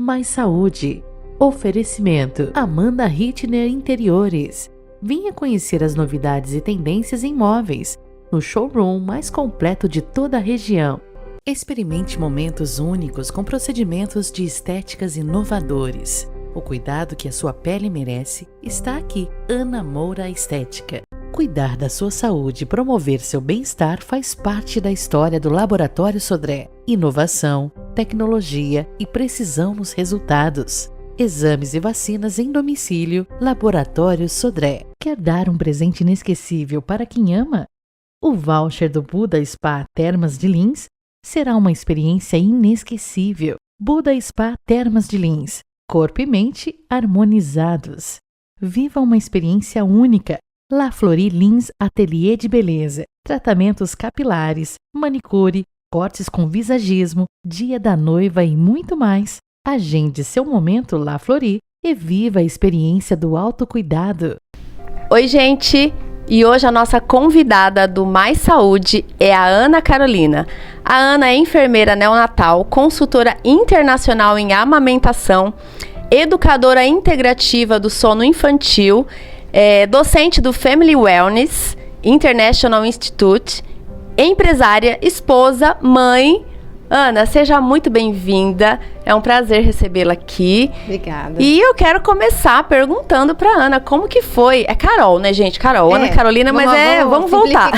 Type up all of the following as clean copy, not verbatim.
Mais saúde. Oferecimento Amanda Hittner Interiores. Venha conhecer as novidades e tendências em móveis no showroom mais completo de toda a região. Experimente momentos únicos com procedimentos de estéticas inovadores. O cuidado que a sua pele merece está aqui. Ana Moura Estética. Cuidar da sua saúde e promover seu bem-estar faz parte da história do Laboratório Sodré. Inovação, tecnologia e precisão nos resultados. Exames e vacinas em domicílio. Laboratório Sodré. Quer dar um presente inesquecível para quem ama? O voucher do Buda Spa Termas de Lins será uma experiência inesquecível. Buda Spa Termas de Lins. Corpo e mente harmonizados. Viva uma experiência única. La Flori Lins Ateliê de Beleza. Tratamentos capilares, manicure, cortes com visagismo, dia da noiva e muito mais. Agende seu momento La Flori e viva a experiência do autocuidado. Oi, gente! E hoje a nossa convidada do Mais Saúde é a Ana Carolina. A Ana é enfermeira neonatal, consultora internacional em amamentação, educadora integrativa do sono infantil, docente do Family Wellness International Institute, empresária, esposa, mãe. Ana, seja muito bem-vinda. É um prazer recebê-la aqui. Obrigada. E eu quero começar perguntando pra Ana como que foi. É Carol, né, gente? Carol, Ana Carolina, vamos voltar.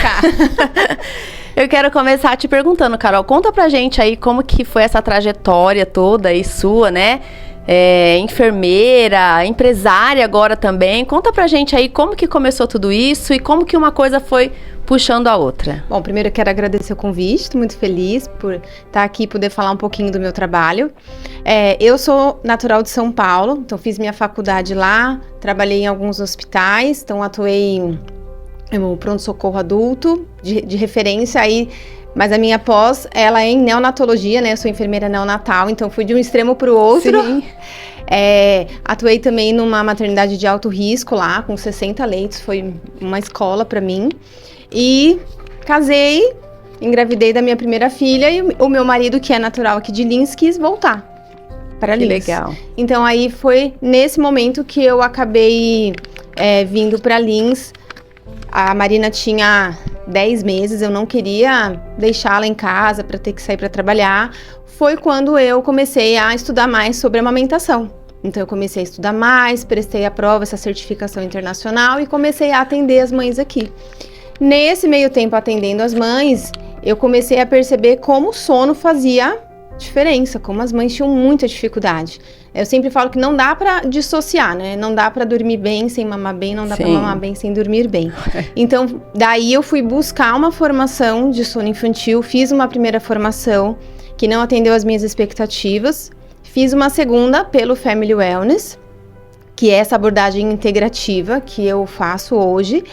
Eu quero começar te perguntando, Carol, conta pra gente aí como que foi essa trajetória toda aí sua, né? Enfermeira, empresária agora também. Conta pra gente aí como que começou tudo isso e como que uma coisa foi puxando a outra. Bom, primeiro eu quero agradecer o convite, estou muito feliz por estar aqui e poder falar um pouquinho do meu trabalho. Eu sou natural de São Paulo, então fiz minha faculdade lá, trabalhei em alguns hospitais, então atuei no pronto-socorro adulto, de referência aí, mas a minha pós, ela é em neonatologia, né? Eu sou enfermeira neonatal, então fui de um extremo para o outro. Sim. Atuei também numa maternidade de alto risco lá, com 60 leitos, foi uma escola para mim. E casei, engravidei da minha primeira filha e o meu marido, que é natural aqui de Lins, quis voltar para Lins. Que legal. Então aí foi nesse momento que eu acabei vindo para Lins. A Marina tinha 10 meses, eu não queria deixá-la em casa para ter que sair para trabalhar. Foi quando eu comecei a estudar mais sobre amamentação. Então eu comecei a estudar mais, prestei a prova, essa certificação internacional e comecei a atender as mães aqui. Nesse meio tempo atendendo as mães, eu comecei a perceber como o sono fazia diferença, como as mães tinham muita dificuldade. Eu sempre falo que não dá para dissociar, né? Não dá para dormir bem sem mamar bem, não dá para mamar bem sem dormir bem. Então, daí eu fui buscar uma formação de sono infantil, fiz uma primeira formação que não atendeu às minhas expectativas, fiz uma segunda pelo Family Wellness, que é essa abordagem integrativa que eu faço hoje.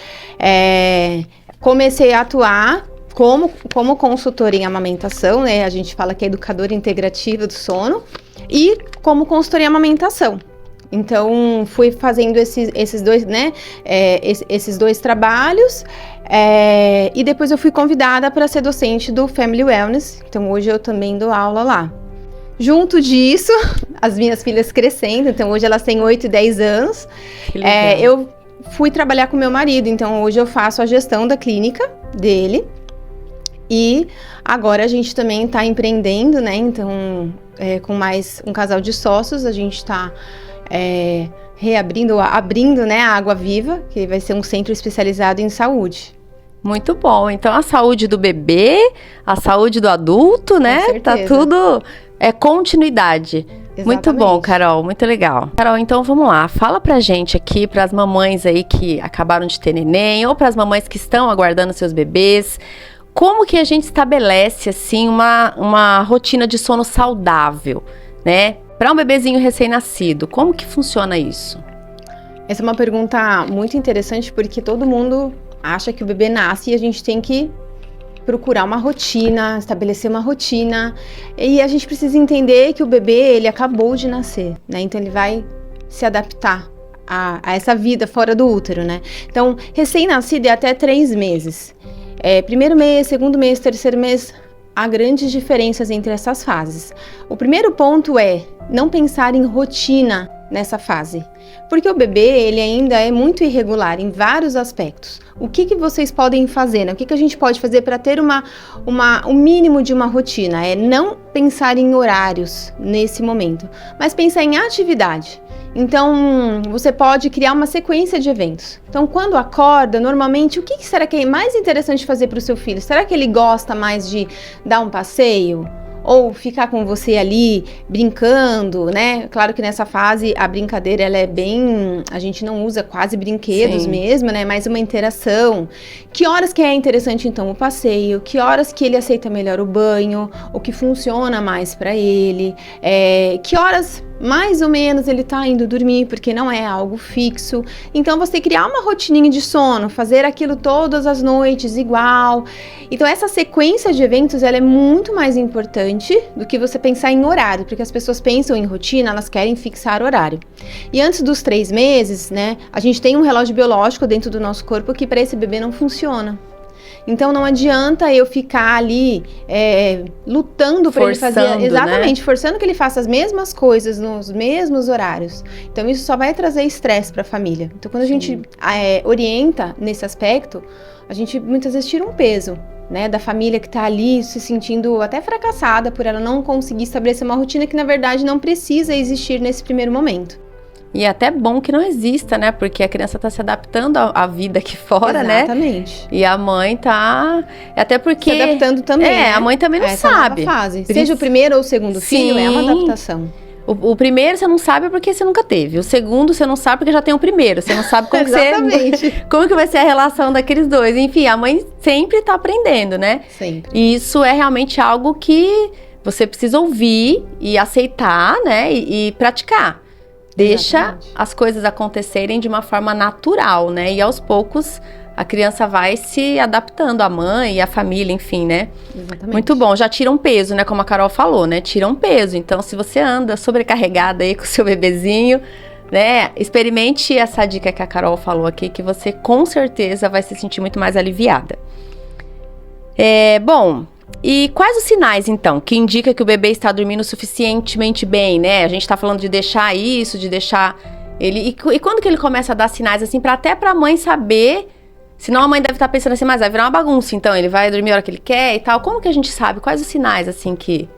Comecei a atuar como consultora em amamentação, né? A gente fala que é educadora integrativa do sono, e como consultora em amamentação. Então, fui fazendo esses dois, né? Esses dois trabalhos, e depois eu fui convidada para ser docente do Family Wellness. Então, hoje eu também dou aula lá. Junto disso, as minhas filhas crescendo, então hoje elas têm 8 e 10 anos. Eu fui trabalhar com meu marido, então hoje eu faço a gestão da clínica dele. E agora a gente também está empreendendo, né? Então, com mais um casal de sócios, a gente está abrindo, né, a Água Viva, que vai ser um centro especializado em saúde. Muito bom. Então, a saúde do bebê, a saúde do adulto, né? Com certeza. Tá tudo... continuidade. Exatamente. Muito bom, Carol. Muito legal. Carol, então vamos lá. Fala pra gente aqui, pras mamães aí que acabaram de ter neném, ou pras mamães que estão aguardando seus bebês, como que a gente estabelece, assim, uma rotina de sono saudável, né? Pra um bebezinho recém-nascido, como que funciona isso? Essa é uma pergunta muito interessante, porque todo mundo acha que o bebê nasce e a gente tem que procurar uma rotina, estabelecer uma rotina, e a gente precisa entender que o bebê, ele acabou de nascer, né? Então ele vai se adaptar a essa vida fora do útero, né? Então, recém-nascido é até 3 meses. Primeiro mês, segundo mês, terceiro mês, há grandes diferenças entre essas fases. O primeiro ponto é não pensar em rotina nessa fase, porque o bebê ele ainda é muito irregular em vários aspectos. O que vocês podem fazer, né? O que a gente pode fazer para ter o mínimo de uma rotina? É não pensar em horários nesse momento, mas pensar em atividade. Então, você pode criar uma sequência de eventos. Então, quando acorda, normalmente, o que será que é mais interessante fazer para o seu filho? Será que ele gosta mais de dar um passeio? Ou ficar com você ali brincando, né? Claro que nessa fase a brincadeira ela é bem... A gente não usa quase brinquedos mesmo, né? Mais uma interação. Que horas que é interessante então o passeio? Que horas que ele aceita melhor o banho? O que funciona mais para ele? Que horas mais ou menos ele tá indo dormir, porque não é algo fixo. Então você criar uma rotininha de sono, fazer aquilo todas as noites igual. Então essa sequência de eventos ela é muito mais importante do que você pensar em horário, porque as pessoas pensam em rotina, elas querem fixar horário. E antes dos 3 meses, né, a gente tem um relógio biológico dentro do nosso corpo que para esse bebê não funciona. Então não adianta eu ficar ali lutando para ele fazer, exatamente, né? Forçando que ele faça as mesmas coisas nos mesmos horários. Então isso só vai trazer estresse para a família. Então quando a gente orienta nesse aspecto, a gente muitas vezes tira um peso, né, da família que está ali se sentindo até fracassada por ela não conseguir estabelecer uma rotina que na verdade não precisa existir nesse primeiro momento. E é até bom que não exista, né? Porque a criança tá se adaptando à vida aqui fora, né? Exatamente. E a mãe tá... Até porque... Se adaptando também, né? A mãe também não sabe. Nova fase. Seja o primeiro ou o segundo filho, é uma adaptação. O primeiro você não sabe porque você nunca teve. O segundo você não sabe porque já tem o primeiro. Você não sabe como como que vai ser a relação daqueles dois. Enfim, a mãe sempre tá aprendendo, né? Sempre. E isso é realmente algo que você precisa ouvir e aceitar, né? E praticar. Deixa as coisas acontecerem de uma forma natural, né? E aos poucos a criança vai se adaptando, a mãe e a família, enfim, né? Exatamente. Muito bom, já tira um peso, né? Como a Carol falou, né? Tira um peso. Então, se você anda sobrecarregada aí com o seu bebezinho, né? Experimente essa dica que a Carol falou aqui, que você com certeza vai se sentir muito mais aliviada. Bom... E quais os sinais, então, que indica que o bebê está dormindo suficientemente bem, né? A gente tá falando de deixar isso, de deixar ele... E quando que ele começa a dar sinais, assim, até pra mãe saber... Senão a mãe deve estar pensando assim, mas vai virar uma bagunça, então, ele vai dormir a hora que ele quer e tal. Como que a gente sabe? Quais os sinais, assim, que...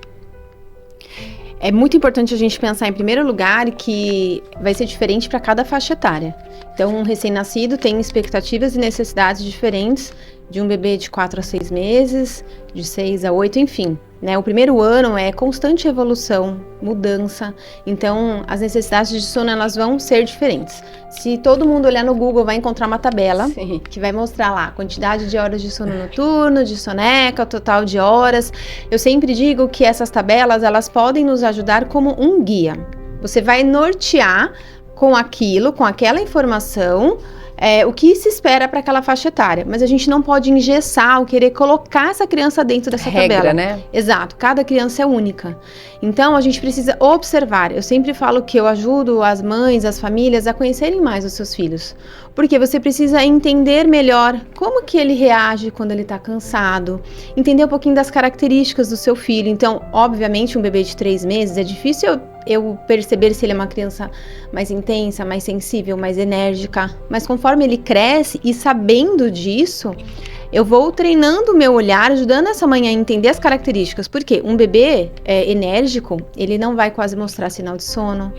É muito importante a gente pensar, em primeiro lugar, que vai ser diferente para cada faixa etária. Então, um recém-nascido tem expectativas e necessidades diferentes de um bebê de 4 a 6 meses, de 6 a 8, enfim. Né? O primeiro ano é constante evolução, mudança. Então, as necessidades de sono elas vão ser diferentes. Se todo mundo olhar no Google, vai encontrar uma tabela que vai mostrar lá a quantidade de horas de sono noturno, de soneca, o total de horas. Eu sempre digo que essas tabelas elas podem nos ajudar como um guia. Você vai nortear com aquilo, com aquela informação, o que se espera para aquela faixa etária, mas a gente não pode engessar ou querer colocar essa criança dentro dessa tabela, né? Exato, cada criança é única. Então a gente precisa observar. Eu sempre falo que eu ajudo as mães, as famílias a conhecerem mais os seus filhos, porque você precisa entender melhor como que ele reage quando ele está cansado, entender um pouquinho das características do seu filho. Então, obviamente, um bebê de 3 meses é difícil eu perceber se ele é uma criança mais intensa, mais sensível, mais enérgica, mas conforme ele cresce e sabendo disso, eu vou treinando o meu olhar, ajudando essa mãe a entender as características, porque um bebê enérgico, ele não vai quase mostrar sinal de sono,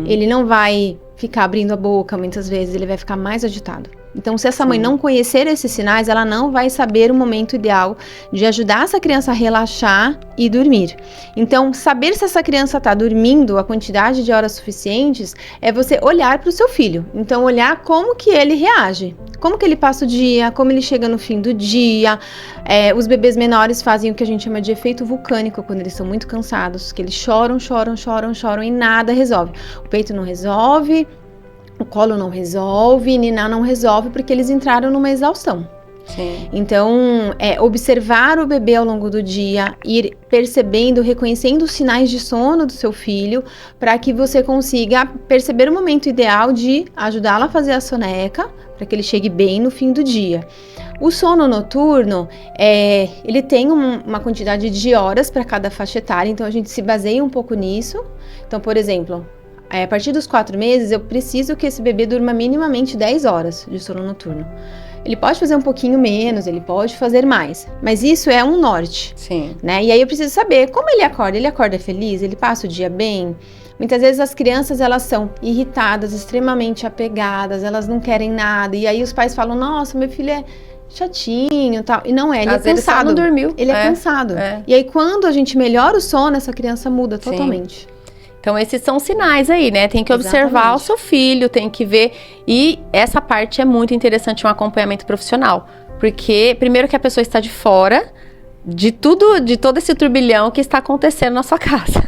ele não vai ficar abrindo a boca muitas vezes, ele vai ficar mais agitado. Então, se essa mãe não conhecer esses sinais, ela não vai saber o momento ideal de ajudar essa criança a relaxar e dormir. Então, saber se essa criança está dormindo a quantidade de horas suficientes é você olhar para o seu filho. Então, olhar como que ele reage, como que ele passa o dia, como ele chega no fim do dia. Os bebês menores fazem o que a gente chama de efeito vulcânico, quando eles são muito cansados, que eles choram e nada resolve. O peito não resolve, o colo não resolve, ninar não resolve, porque eles entraram numa exaustão. Sim. Então, observar o bebê ao longo do dia, ir percebendo, reconhecendo os sinais de sono do seu filho, para que você consiga perceber o momento ideal de ajudá-lo a fazer a soneca, para que ele chegue bem no fim do dia. O sono noturno, ele tem uma quantidade de horas para cada faixa etária, então a gente se baseia um pouco nisso. Então, por exemplo, a partir dos 4 meses, eu preciso que esse bebê durma minimamente 10 horas de sono noturno. Ele pode fazer um pouquinho menos, ele pode fazer mais, mas isso é um norte. Sim. Né? E aí eu preciso saber como ele acorda feliz, ele passa o dia bem. Muitas vezes as crianças, elas são irritadas, extremamente apegadas, elas não querem nada, e aí os pais falam, nossa, meu filho é chatinho, tal, e não é, ele Às é vezes cansado. ele só não dormiu. Ele é cansado. É. E aí quando a gente melhora o sono, essa criança muda totalmente. Então, esses são sinais aí, né? Tem que observar o seu filho, tem que ver. E essa parte é muito interessante, um acompanhamento profissional. Porque, primeiro que a pessoa está de fora de todo esse turbilhão que está acontecendo na sua casa.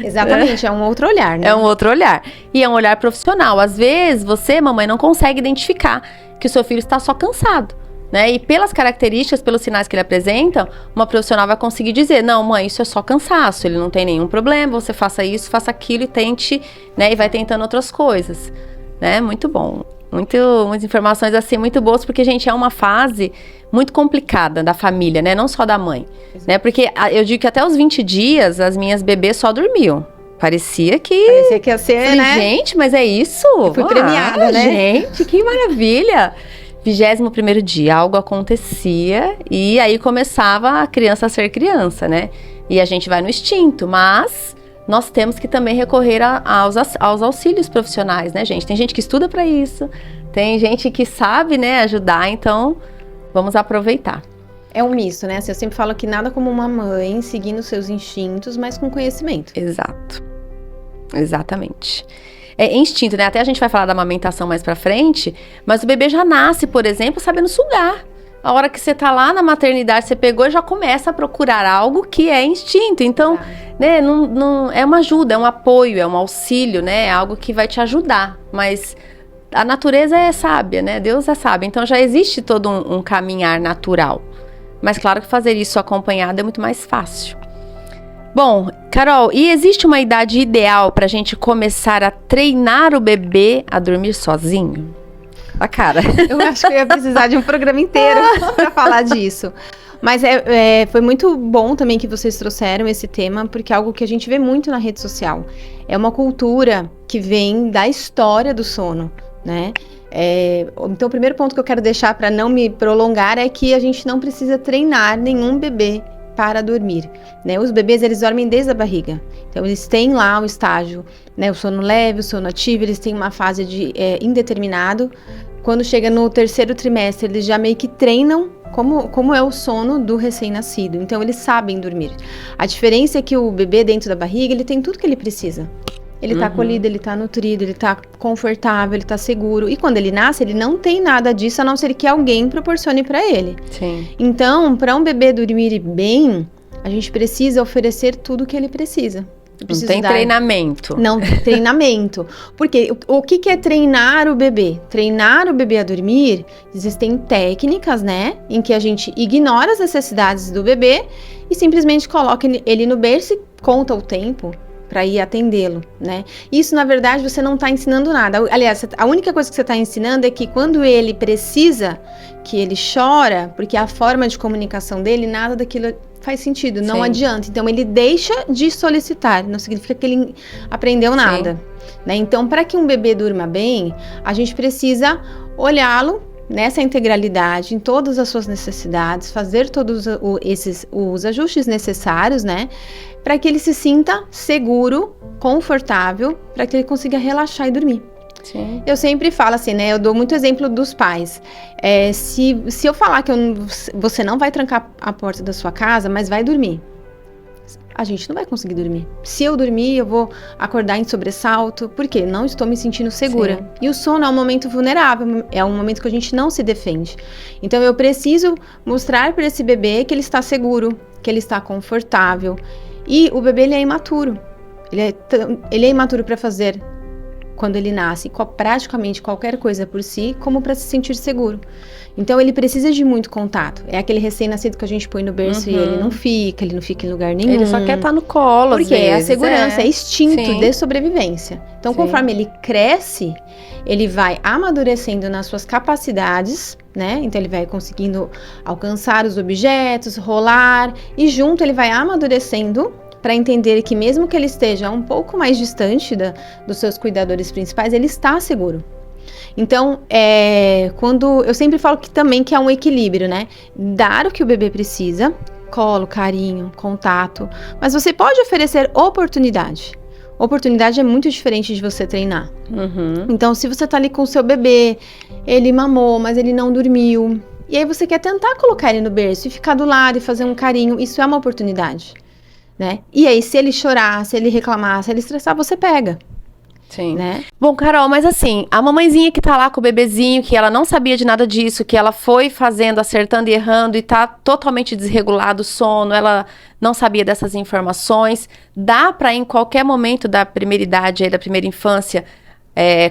Exatamente, é um outro olhar, né? É um outro olhar. E é um olhar profissional. Às vezes, você, mamãe, não consegue identificar que o seu filho está só cansado. Né? E pelas características, pelos sinais que ele apresenta, uma profissional vai conseguir dizer, não, mãe, isso é só cansaço, ele não tem nenhum problema, você faça isso, faça aquilo e tente, né? E vai tentando outras coisas, né? Muito bom. Muitas informações assim, muito boas, porque, gente, é uma fase muito complicada da família, né? Não só da mãe, né? Porque eu digo que até os 20 dias, as minhas bebês só dormiam. Parecia que ia ser, falei, né? Gente, mas é isso? Eu fui premiada, né? Gente, que maravilha! 21º dia, algo acontecia e aí começava a criança a ser criança, né? E a gente vai no instinto, mas nós temos que também recorrer aos auxílios profissionais, né, gente? Tem gente que estuda para isso, tem gente que sabe, né, ajudar, então vamos aproveitar. É um misto, né? Assim, eu sempre falo que nada como uma mãe seguindo seus instintos, mas com conhecimento. Exato. Exatamente. É instinto, né? Até a gente vai falar da amamentação mais pra frente, mas o bebê já nasce, por exemplo, sabendo sugar. A hora que você tá lá na maternidade, você pegou e já começa a procurar algo que é instinto. Então, né, não, é uma ajuda, é um apoio, é um auxílio, né? É algo que vai te ajudar. Mas a natureza é sábia, né? Deus é sábio. Então, já existe todo um caminhar natural. Mas claro que fazer isso acompanhado é muito mais fácil. Bom, Carol, e existe uma idade ideal pra gente começar a treinar o bebê a dormir sozinho? A cara. Eu acho que eu ia precisar de um programa inteiro pra falar disso. Mas foi muito bom também que vocês trouxeram esse tema, porque é algo que a gente vê muito na rede social. É uma cultura que vem da história do sono, né? Então, o primeiro ponto que eu quero deixar para não me prolongar é que a gente não precisa treinar nenhum bebê para dormir, né? Os bebês, eles dormem desde a barriga, então eles têm lá o estágio, né? O sono leve, o sono ativo, eles têm uma fase de indeterminado. Quando chega no 3º trimestre, eles já meio que treinam como é o sono do recém-nascido, então eles sabem dormir. A diferença é que o bebê dentro da barriga, ele tem tudo que ele precisa. Ele tá acolhido, ele tá nutrido, ele tá confortável, ele tá seguro. E quando ele nasce, ele não tem nada disso, a não ser que alguém proporcione para ele. Sim. Então, para um bebê dormir bem, a gente precisa oferecer tudo o que ele precisa. Não tem treinamento. Não tem treinamento. Porque o que é treinar o bebê? Treinar o bebê a dormir, existem técnicas, né? Em que a gente ignora as necessidades do bebê e simplesmente coloca ele no berço e conta o tempo para ir atendê-lo, né? Isso, na verdade, você não está ensinando nada. Aliás, a única coisa que você está ensinando é que quando ele precisa, que ele chora, porque a forma de comunicação dele, nada daquilo faz sentido, não adianta. Então, ele deixa de solicitar, não significa que ele aprendeu nada, né? Então, para que um bebê durma bem, a gente precisa olhá-lo nessa integralidade, em todas as suas necessidades, fazer todos os ajustes necessários, né? Para que ele se sinta seguro, confortável, para que ele consiga relaxar e dormir. Sim. Eu sempre falo assim, né? Eu dou muito exemplo dos pais. Se eu falar que você não vai trancar a porta da sua casa, mas vai dormir, a gente não vai conseguir dormir. Se eu dormir, eu vou acordar em sobressalto, porque não estou me sentindo segura. Sim. E o sono é um momento vulnerável, é um momento que a gente não se defende. Então, eu preciso mostrar para esse bebê que ele está seguro, que ele está confortável. E o bebê, ele é imaturo. Ele é imaturo para fazer, quando ele nasce, praticamente qualquer coisa por si, como para se sentir seguro. Então, ele precisa de muito contato. É aquele recém-nascido que a gente põe no berço e ele não fica em lugar nenhum. Ele só quer estar no colo, porque às vezes. A segurança, é instinto de sobrevivência. Então, conforme ele cresce, ele vai amadurecendo nas suas capacidades, né? Então, ele vai conseguindo alcançar os objetos, rolar, e junto ele vai amadurecendo para entender que mesmo que ele esteja um pouco mais distante dos seus cuidadores principais, ele está seguro. Então, quando eu sempre falo que é um equilíbrio, né? Dar o que o bebê precisa, colo, carinho, contato, mas você pode oferecer oportunidade. Oportunidade é muito diferente de você treinar. Então, se você tá ali com o seu bebê, ele mamou, mas ele não dormiu, e aí você quer tentar colocar ele no berço e ficar do lado e fazer um carinho, isso é uma oportunidade, né? E aí, se ele chorar, se ele reclamar, se ele estressar, você pega. Sim. Né? Bom, Carol, mas assim, a mamãezinha que tá lá com o bebezinho, que ela não sabia de nada disso, que ela foi fazendo, acertando e errando e tá totalmente desregulado o sono, ela não sabia dessas informações, dá pra em qualquer momento da primeira idade, aí, da primeira infância,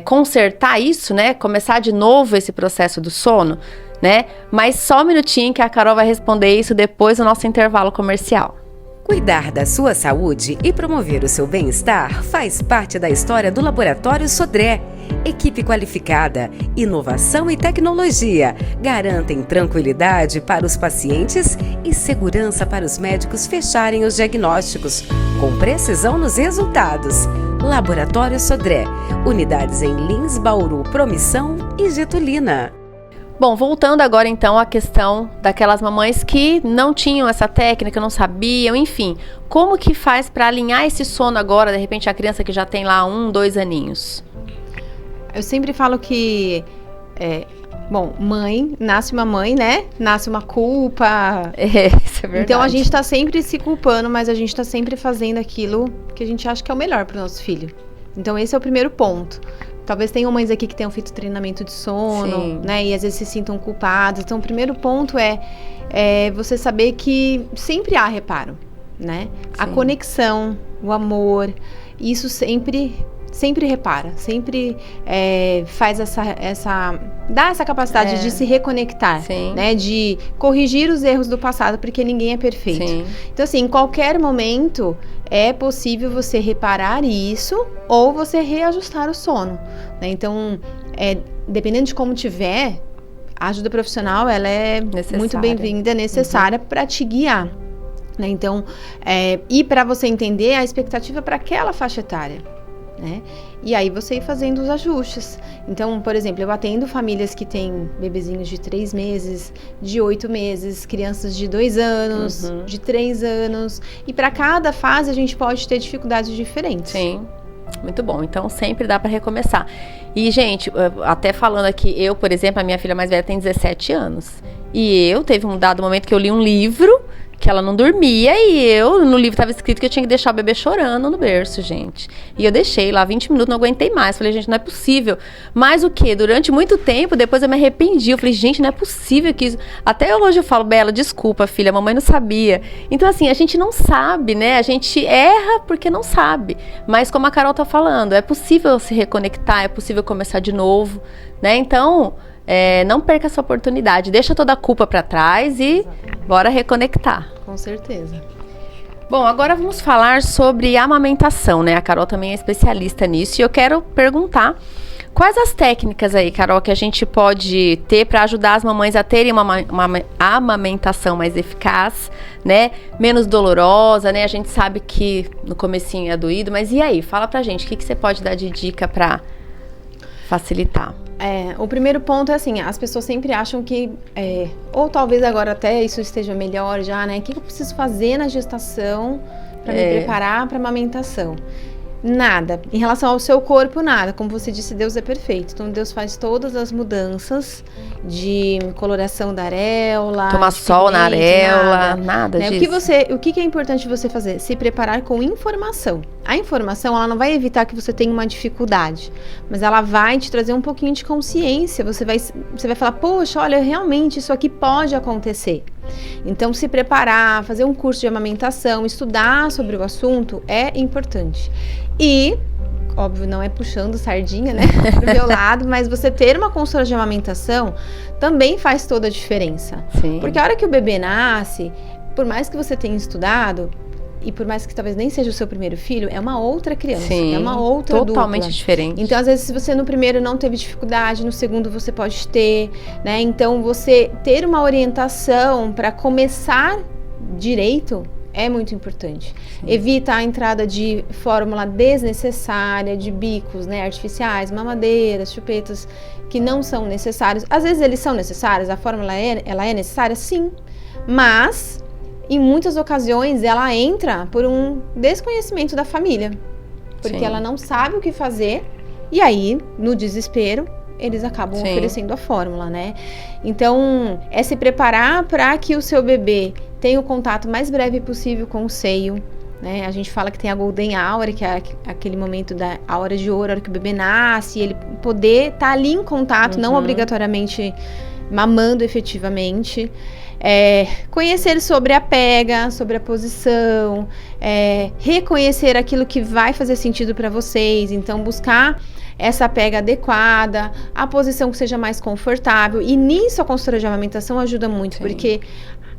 consertar isso, né? Começar de novo esse processo do sono, né? Mas só um minutinho que a Carol vai responder isso depois do nosso intervalo comercial. Cuidar da sua saúde e promover o seu bem-estar faz parte da história do Laboratório Sodré. Equipe qualificada, inovação e tecnologia garantem tranquilidade para os pacientes e segurança para os médicos fecharem os diagnósticos, com precisão nos resultados. Laboratório Sodré, unidades em Lins, Bauru, Promissão e Getulina. Bom, voltando agora então à questão daquelas mamães que não tinham essa técnica, não sabiam, enfim. Como que faz para alinhar esse sono agora, de repente a criança que já tem lá 1, 2 aninhos? Eu sempre falo que, mãe, nasce uma mãe, né? Nasce uma culpa. Isso é verdade. Então a gente tá sempre se culpando, mas a gente tá sempre fazendo aquilo que a gente acha que é o melhor pro nosso filho. Então esse é o primeiro ponto. Talvez tenham mães aqui que tenham feito treinamento de sono, né? E às vezes se sintam culpadas. Então, o primeiro ponto é você saber que sempre há reparo, né? Sim. A conexão, o amor, isso sempre repara, sempre faz dá essa capacidade de se reconectar, né? De corrigir os erros do passado, porque ninguém é perfeito. Sim. Então, assim, em qualquer momento é possível você reparar isso ou você reajustar o sono, né? Então, dependendo de como tiver, a ajuda profissional, ela é muito bem-vinda, necessária para te guiar, né? Então, e para você entender a expectativa para aquela faixa etária, né? E aí você ir fazendo os ajustes. Então, por exemplo, eu atendo famílias que têm bebezinhos de 3 meses, de 8 meses, crianças de 2 anos, de 3 anos. E para cada fase a gente pode ter dificuldades diferentes. Sim, muito bom. Então sempre dá para recomeçar. E, gente, até falando aqui, eu, por exemplo, a minha filha mais velha tem 17 anos. E teve um dado momento que eu li um livro que ela não dormia e no livro estava escrito que eu tinha que deixar o bebê chorando no berço, gente. E eu deixei lá 20 minutos, não aguentei mais. Falei, gente, não é possível. Mas o quê? Durante muito tempo, depois eu me arrependi. Eu falei, gente, não é possível que isso... Até hoje eu falo, Bela, desculpa, filha, a mamãe não sabia. Então, assim, a gente não sabe, né? A gente erra porque não sabe. Mas como a Carol tá falando, é possível se reconectar, é possível começar de novo, né? Então... não perca essa oportunidade, deixa toda a culpa para trás e bora reconectar. Com certeza. Bom, agora vamos falar sobre amamentação, né? A Carol também é especialista nisso e eu quero perguntar quais as técnicas aí, Carol, que a gente pode ter para ajudar as mamães a terem uma amamentação mais eficaz, né? Menos dolorosa, né? A gente sabe que no comecinho é doído, mas e aí? Fala pra gente, o que você pode dar de dica para facilitar? O primeiro ponto é assim, as pessoas sempre acham que, ou talvez agora até isso esteja melhor já, né? O que eu preciso fazer na gestação para me preparar para a amamentação? Nada. Em relação ao seu corpo, nada. Como você disse, Deus é perfeito. Então, Deus faz todas as mudanças de coloração da areola. Tomar sol na areola, nada né? disso. O que é importante você fazer? Se preparar com informação. A informação, ela não vai evitar que você tenha uma dificuldade, mas ela vai te trazer um pouquinho de consciência. Você vai falar, poxa, olha, realmente isso aqui pode acontecer. Então, se preparar, fazer um curso de amamentação, estudar sobre o assunto é importante. E, óbvio, não é puxando sardinha, né, pro meu lado, mas você ter uma consultora de amamentação também faz toda a diferença. Sim. Porque a hora que o bebê nasce, por mais que você tenha estudado, e por mais que talvez nem seja o seu primeiro filho, é uma outra criança, Sim, é uma outra totalmente dupla. diferente. Então, às vezes, se você no primeiro não teve dificuldade, no segundo você pode ter, né? Então, você ter uma orientação para começar direito é muito importante. Sim. Evita a entrada de fórmula desnecessária, de bicos, né, artificiais, mamadeiras, chupetas que não são necessários. Às vezes eles são necessários, a fórmula ela é necessária, sim, mas em muitas ocasiões ela entra por um desconhecimento da família, porque Sim. ela não sabe o que fazer e aí, no desespero, eles acabam Sim. oferecendo a fórmula, né? Então, é se preparar para que o seu bebê tenha o contato mais breve possível com o seio, né? A gente fala que tem a Golden Hour, que é aquele momento a hora de ouro, a hora que o bebê nasce, ele poder estar ali em contato, não obrigatoriamente mamando efetivamente. Conhecer sobre a pega, sobre a posição, reconhecer aquilo que vai fazer sentido para vocês, então buscar essa pega adequada, a posição que seja mais confortável, e nisso a consultora de amamentação ajuda muito, Sim. porque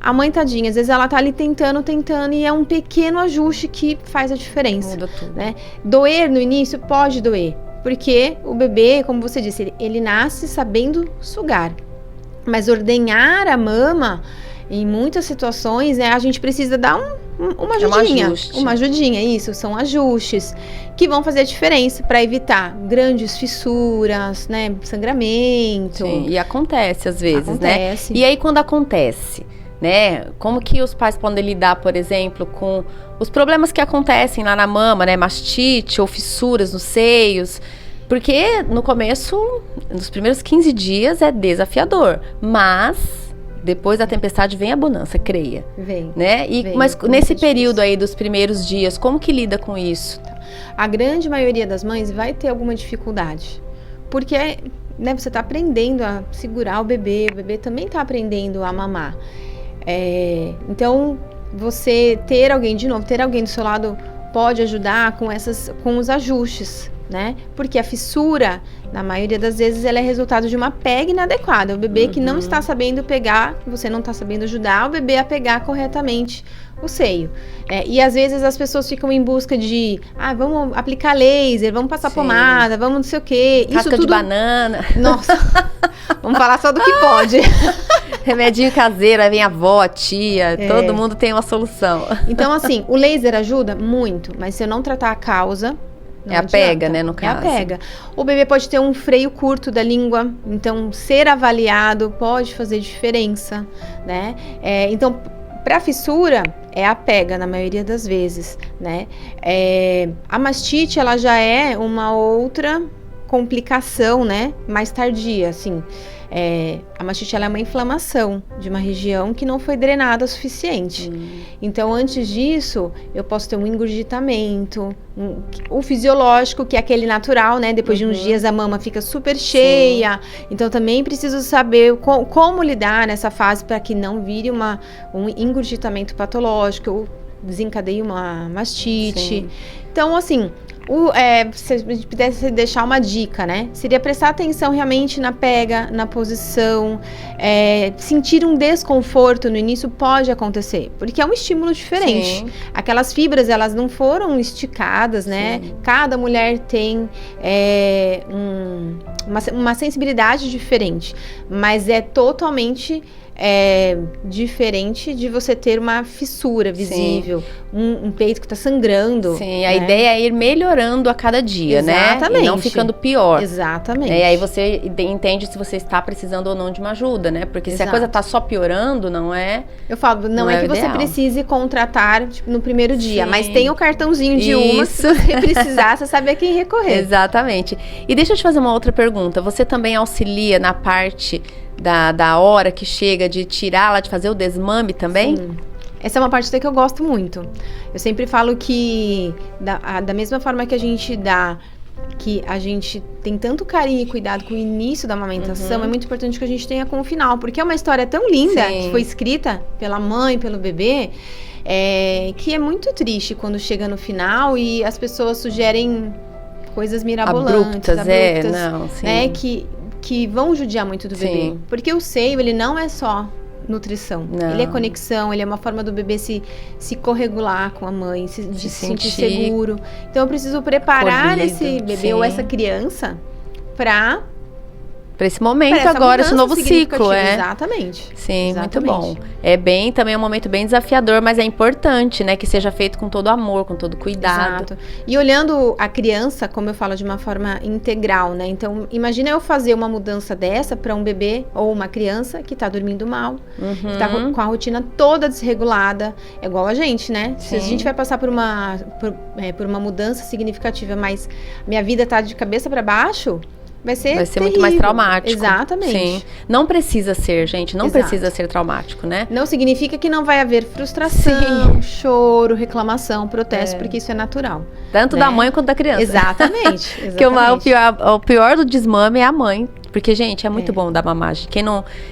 a mãe, tadinha, às vezes ela tá ali tentando, e é um pequeno ajuste que faz a diferença. Muda tudo. Né? Doer no início pode doer, porque o bebê, como você disse, ele nasce sabendo sugar. Mas ordenhar a mama, em muitas situações, a gente precisa dar uma ajudinha. Uma ajudinha, isso. São ajustes que vão fazer a diferença para evitar grandes fissuras, né? Sangramento. Sim, e acontece às vezes, né? E aí, quando acontece, né? Como que os pais podem lidar, por exemplo, com os problemas que acontecem lá na mama, né? Mastite ou fissuras nos seios. Porque no começo, nos primeiros 15 dias é desafiador, mas depois da tempestade vem a bonança, creia. Vem. Né? Mas nesse período aí dos primeiros dias, como que lida com isso? A grande maioria das mães vai ter alguma dificuldade, porque né, você está aprendendo a segurar o bebê também está aprendendo a mamar. Então, você ter alguém do seu lado pode ajudar com os ajustes. Né? Porque a fissura, na maioria das vezes, ela é resultado de uma pega inadequada. O bebê que não está sabendo pegar, você não está sabendo ajudar o bebê a pegar corretamente o seio. E às vezes as pessoas ficam em busca de, vamos aplicar laser, vamos passar pomada, vamos não sei o quê. Casca de banana. Nossa, vamos falar só do que pode. Remedinho caseiro, aí vem a avó, a tia, todo mundo tem uma solução. Então, assim, o laser ajuda muito, mas se eu não tratar a causa... Não a pega, né, no caso. É a pega. O bebê pode ter um freio curto da língua, então ser avaliado pode fazer diferença, né? Então, para fissura, é a pega, na maioria das vezes, né? A mastite, ela já é uma outra complicação, né? Mais tardia, assim. A mastite, ela é uma inflamação de uma região que não foi drenada o suficiente. Então, antes disso, eu posso ter um engurgitamento, o fisiológico, que é aquele natural, né? Depois de uns dias a mama fica super cheia. Sim. Então, também preciso saber como lidar nessa fase para que não vire um engurgitamento patológico ou desencadeie uma mastite. Sim. Então, assim... se a gente pudesse deixar uma dica, né? Seria prestar atenção realmente na pega, na posição, sentir um desconforto no início pode acontecer, porque é um estímulo diferente. Sim. Aquelas fibras, elas não foram esticadas, né? Sim. Cada mulher tem uma sensibilidade diferente, mas é totalmente... diferente de você ter uma fissura visível, um peito que está sangrando. Sim, a ideia é ir melhorando a cada dia, Exatamente. Né? E não ficando pior. Exatamente. E aí você entende se você está precisando ou não de uma ajuda, né? Porque se a coisa está só piorando, não é... Eu falo, não é que você precise contratar no primeiro dia, mas tem o cartãozinho de uma, se você precisar, você sabe a quem recorrer. Exatamente. E deixa eu te fazer uma outra pergunta. Você também auxilia na parte... Da hora que chega de tirá-la, de fazer o desmame também? Sim. Essa é uma parte até que eu gosto muito. Eu sempre falo que da mesma forma que a gente tem tanto carinho e cuidado com o início da amamentação, é muito importante que a gente tenha com o final, porque é uma história tão linda que foi escrita pela mãe, pelo bebê, que é muito triste quando chega no final e as pessoas sugerem coisas mirabolantes, abruptas, não, sim. né, que vão judiar muito do bebê. Porque o seio, ele não é só nutrição. Não. Ele é conexão, ele é uma forma do bebê se corregular com a mãe, de se sentir seguro. Então eu preciso preparar Acolhido, esse bebê sim. ou essa criança para esse momento agora, esse novo ciclo, Exatamente. Sim, Exatamente. muito bom. Também é um momento bem desafiador, mas é importante, né, que seja feito com todo amor, com todo cuidado. Exato. E olhando a criança, como eu falo, de uma forma integral, né? Então, imagina eu fazer uma mudança dessa para um bebê ou uma criança que tá dormindo mal, que tá com a rotina toda desregulada, é igual a gente, né? Sim. Se a gente vai passar por uma mudança significativa, mas minha vida tá de cabeça para baixo, vai ser muito mais traumático. Exatamente. Sim. Não precisa ser, gente. Não precisa ser traumático, né? Não significa que não vai haver frustração, choro, reclamação, protesto, porque isso é natural. Tanto da mãe quanto da criança. Exatamente. Porque o pior do desmame é a mãe. Porque, gente, é muito bom dar mamagem.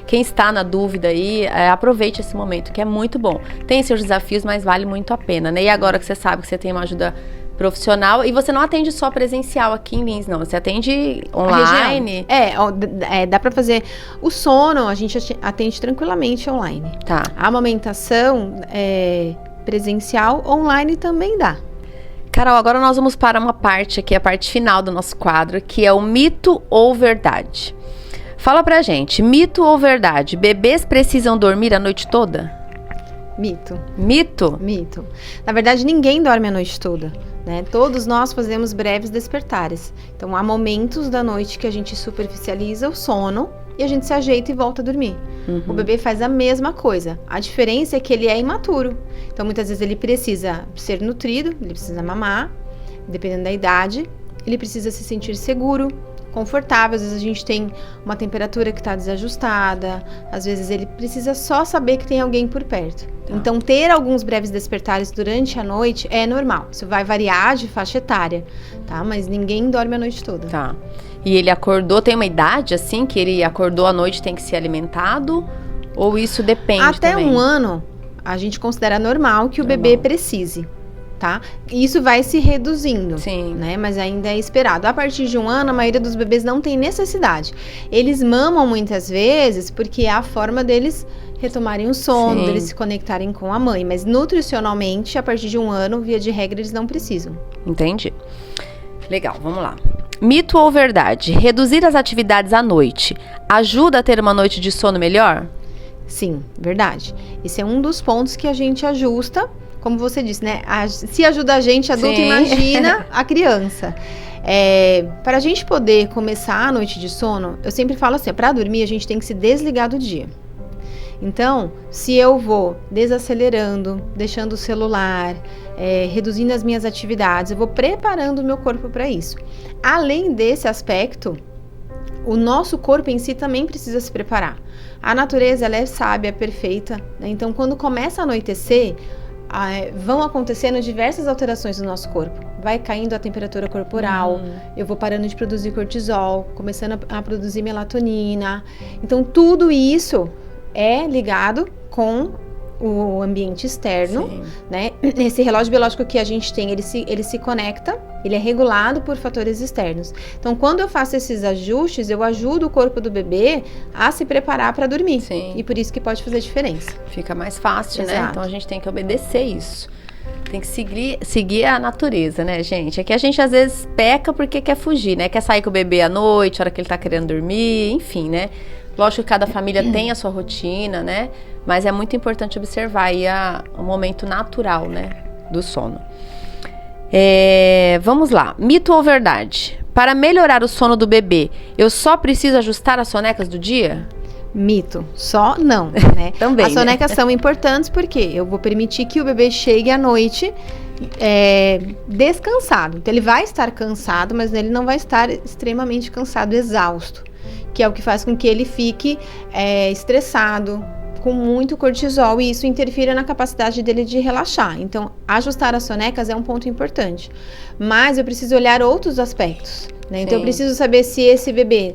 Quem está na dúvida aí, aproveite esse momento, que é muito bom. Tem seus desafios, mas vale muito a pena, né? E agora que você sabe que você tem uma ajuda profissional, e você não atende só presencial aqui em Lins, não. Você atende online. Dá pra fazer o sono, a gente atende tranquilamente online. Tá. A amamentação presencial, online também dá. Carol, agora nós vamos para uma parte aqui, a parte final do nosso quadro, que é o mito ou verdade. Fala pra gente, mito ou verdade? Bebês precisam dormir a noite toda? Mito. Mito? Mito. Na verdade, ninguém dorme a noite toda, né? Todos nós fazemos breves despertares. Então, há momentos da noite que a gente superficializa o sono e a gente se ajeita e volta a dormir. O bebê faz a mesma coisa. A diferença é que ele é imaturo. Então, muitas vezes ele precisa ser nutrido, ele precisa mamar, dependendo da idade. Ele precisa se sentir seguro, confortável. Às vezes a gente tem uma temperatura que está desajustada. Às vezes ele precisa só saber que tem alguém por perto. Então, ter alguns breves despertares durante a noite é normal. Isso vai variar de faixa etária, tá? Mas ninguém dorme a noite toda. Tá. E ele acordou, tem uma idade assim, que ele acordou à noite, tem que ser alimentado? Ou isso depende Até também? 1 ano, a gente considera normal que o bebê precise, tá? E isso vai se reduzindo, Sim. né? Mas ainda é esperado. A partir de 1 ano, a maioria dos bebês não tem necessidade. Eles mamam muitas vezes porque é a forma deles retomarem o sono, Sim. deles se conectarem com a mãe. Mas nutricionalmente, a partir de 1 ano, via de regra, eles não precisam. Entendi. Legal, vamos lá. Mito ou verdade? Reduzir as atividades à noite ajuda a ter uma noite de sono melhor? Sim, verdade. Esse é um dos pontos que a gente ajusta, como você disse, né? Se ajuda a gente, adulto, Sim. imagina a criança. Para a gente poder começar a noite de sono, eu sempre falo assim, para dormir a gente tem que se desligar do dia. Então, se eu vou desacelerando, deixando o celular, reduzindo as minhas atividades, eu vou preparando o meu corpo para isso. Além desse aspecto, o nosso corpo em si também precisa se preparar. A natureza, ela é sábia, perfeita, né? Então, quando começa a anoitecer, vão acontecendo diversas alterações no nosso corpo. Vai caindo a temperatura corporal, eu vou parando de produzir cortisol, começando a produzir melatonina. Então, tudo isso é ligado com o ambiente externo, Sim. né? Esse relógio biológico que a gente tem, ele se conecta, ele é regulado por fatores externos. Então, quando eu faço esses ajustes, eu ajudo o corpo do bebê a se preparar para dormir. Sim. E por isso que pode fazer diferença. Fica mais fácil, né? Exato. Então a gente tem que obedecer isso. Tem que seguir a natureza, né, gente? É que a gente às vezes peca porque quer fugir, né? Quer sair com o bebê à noite, a hora que ele tá querendo dormir, enfim, né? Lógico que cada família tem a sua rotina, né? Mas é muito importante observar aí o momento natural, né? Do sono. Vamos lá. Mito ou verdade? Para melhorar o sono do bebê, eu só preciso ajustar as sonecas do dia? Mito. Só não, né? Também, as sonecas são importantes porque eu vou permitir que o bebê chegue à noite descansado. Então, ele vai estar cansado, mas ele não vai estar extremamente cansado, exausto. Que é o que faz com que ele fique estressado, com muito cortisol, e isso interfere na capacidade dele de relaxar. Então, ajustar as sonecas é um ponto importante. Mas eu preciso olhar outros aspectos, né? Então, eu preciso saber se esse bebê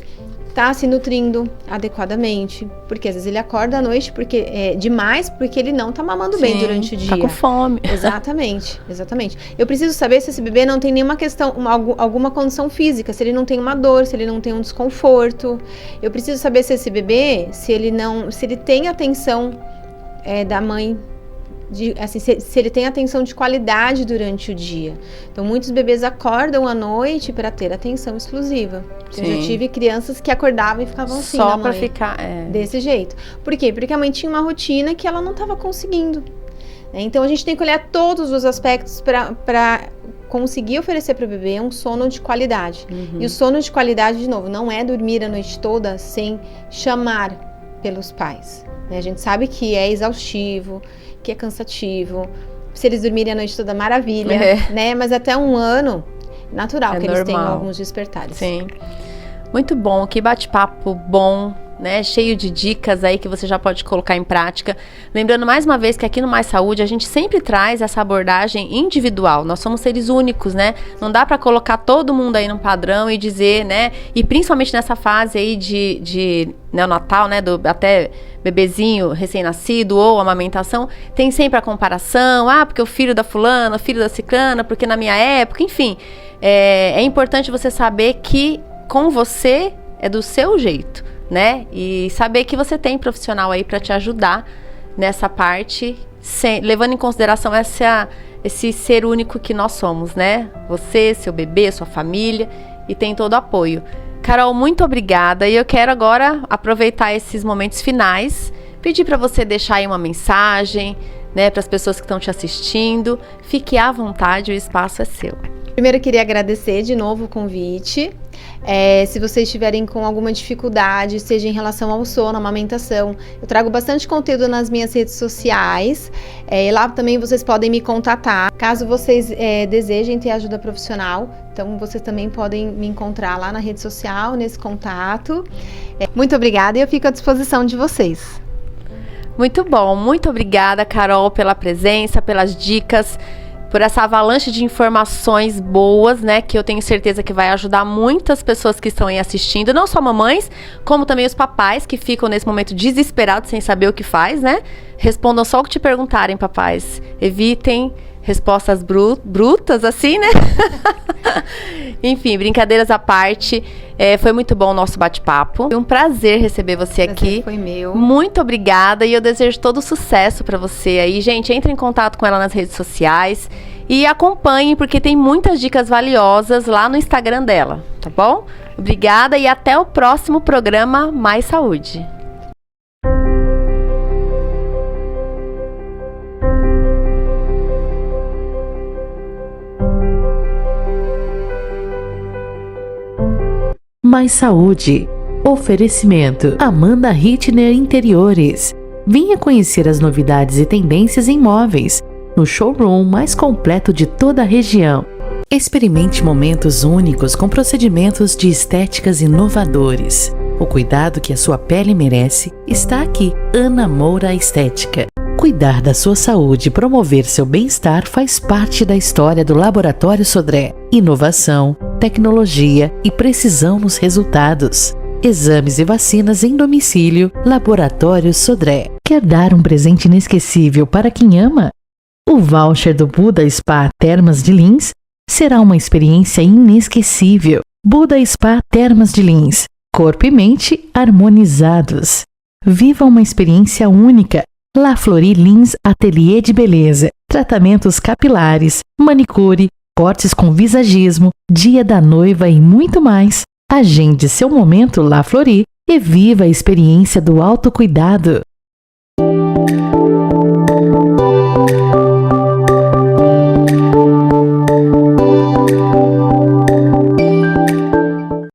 tá se nutrindo adequadamente, porque às vezes ele acorda à noite demais porque ele não tá mamando bem durante o dia. Tá com fome. Exatamente. Eu preciso saber se esse bebê não tem nenhuma questão, alguma condição física, se ele não tem uma dor, se ele não tem um desconforto. Eu preciso saber se esse bebê, se ele tem atenção da mãe, se ele tem atenção de qualidade durante o dia. Então, muitos bebês acordam à noite para ter atenção exclusiva. Eu já tive crianças que acordavam e ficavam assim, só para ficar desse jeito. Por quê? Porque a mãe tinha uma rotina que ela não estava conseguindo. Então, a gente tem que olhar todos os aspectos para conseguir oferecer para o bebê um sono de qualidade. E o sono de qualidade, de novo, não é dormir a noite toda sem chamar pelos pais. A gente sabe que é exaustivo, que é cansativo. Se eles dormirem a noite toda, maravilha, né? Mas até 1 ano, natural que eles tenham alguns despertares. Sim. Muito bom, que bate-papo bom, né? Cheio de dicas aí que você já pode colocar em prática. Lembrando mais uma vez que aqui no Mais Saúde a gente sempre traz essa abordagem individual. Nós somos seres únicos, né? Não dá para colocar todo mundo aí num padrão e dizer, né? E principalmente nessa fase aí de neonatal, né? Até bebezinho recém-nascido ou amamentação, tem sempre a comparação. Porque o filho da fulana, o filho da ciclana, porque na minha época, enfim. É importante você saber que com você é do seu jeito, né? E saber que você tem profissional aí para te ajudar nessa parte, levando em consideração esse ser único que nós somos, né? Você, seu bebê, sua família, e tem todo o apoio. Carol, muito obrigada. E eu quero agora aproveitar esses momentos finais, pedir para você deixar aí uma mensagem, né, para as pessoas que estão te assistindo. Fique à vontade, o espaço é seu. Primeiro, eu queria agradecer de novo o convite. Se vocês estiverem com alguma dificuldade, seja em relação ao sono, amamentação, eu trago bastante conteúdo nas minhas redes sociais. Lá também vocês podem me contatar, caso vocês desejem ter ajuda profissional. Então, vocês também podem me encontrar lá na rede social, nesse contato. Muito obrigada e eu fico à disposição de vocês. Muito bom, muito obrigada, Carol, pela presença, pelas dicas, por essa avalanche de informações boas, né, que eu tenho certeza que vai ajudar muitas pessoas que estão aí assistindo, não só mamães, como também os papais que ficam nesse momento desesperados sem saber o que faz, né? Respondam só o que te perguntarem, papais. Evitem respostas brutas, assim, né? Enfim, brincadeiras à parte, foi muito bom o nosso bate-papo. Foi um prazer receber você aqui. Foi meu. Muito obrigada e eu desejo todo sucesso pra você aí. Gente, entre em contato com ela nas redes sociais e acompanhe, porque tem muitas dicas valiosas lá no Instagram dela, tá bom? Obrigada e até o próximo programa Mais Saúde. Mais Saúde. Oferecimento Amanda Hittner Interiores. Venha conhecer as novidades e tendências em móveis no showroom mais completo de toda a região. Experimente momentos únicos com procedimentos de estéticas inovadores. O cuidado que a sua pele merece está aqui. Ana Moura Estética. Cuidar da sua saúde e promover seu bem-estar faz parte da história do Laboratório Sodré. Inovação, tecnologia e precisão nos resultados. Exames e vacinas em domicílio. Laboratório Sodré. Quer dar um presente inesquecível para quem ama? O voucher do Buda Spa Termas de Lins será uma experiência inesquecível. Buda Spa Termas de Lins. Corpo e mente harmonizados. Viva uma experiência única. La Flori Lins Ateliê de Beleza. Tratamentos capilares, manicure, cortes com visagismo, dia da noiva e muito mais. Agende seu momento La Flori e viva a experiência do autocuidado.